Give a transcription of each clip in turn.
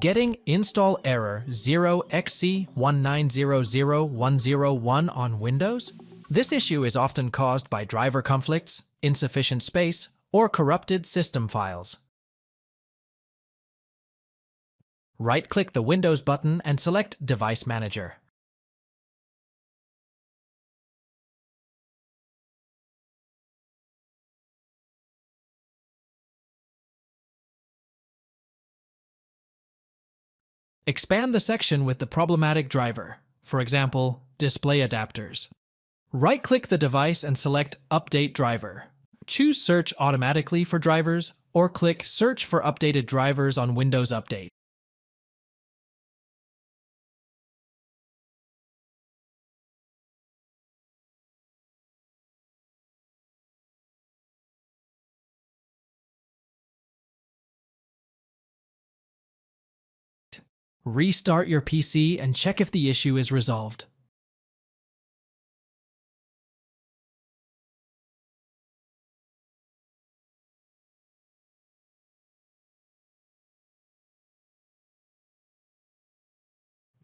Getting install error 0Xc1900101 on Windows? This issue is often caused by driver conflicts, insufficient space, or corrupted system files. Right-click the Windows button and select Device Manager. Expand the section with the Problimatic driver, for example, display adapters. Right-click the device and select Update Driver. Choose Search automatically for drivers, or click Search for updated drivers on Windows Update. Restart your PC and check if the issue is resolved.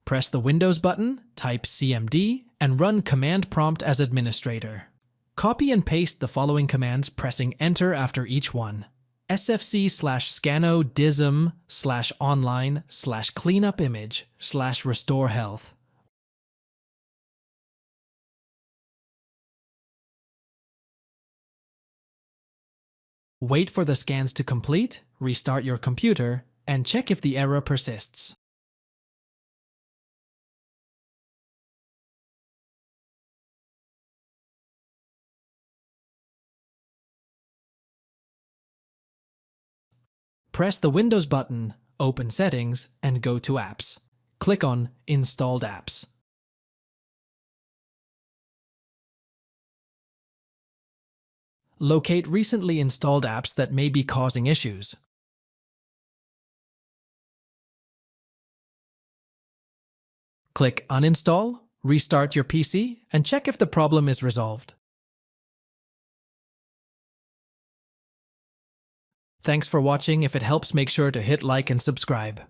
Press the Windows button, type CMD, and run Command Prompt as administrator. Copy and paste the following commands, pressing Enter after each one. sfc/scano dism/online/cleanup image/restore health. Wait for the scans to complete, restart your computer, and check if the error persists. Press the Windows button, open Settings, and go to Apps. Click on Installed Apps. Locate recently installed apps that may be causing issues. Click Uninstall, restart your PC, and check if the problem is resolved. Thanks for watching. If it helps, make sure to hit like and subscribe.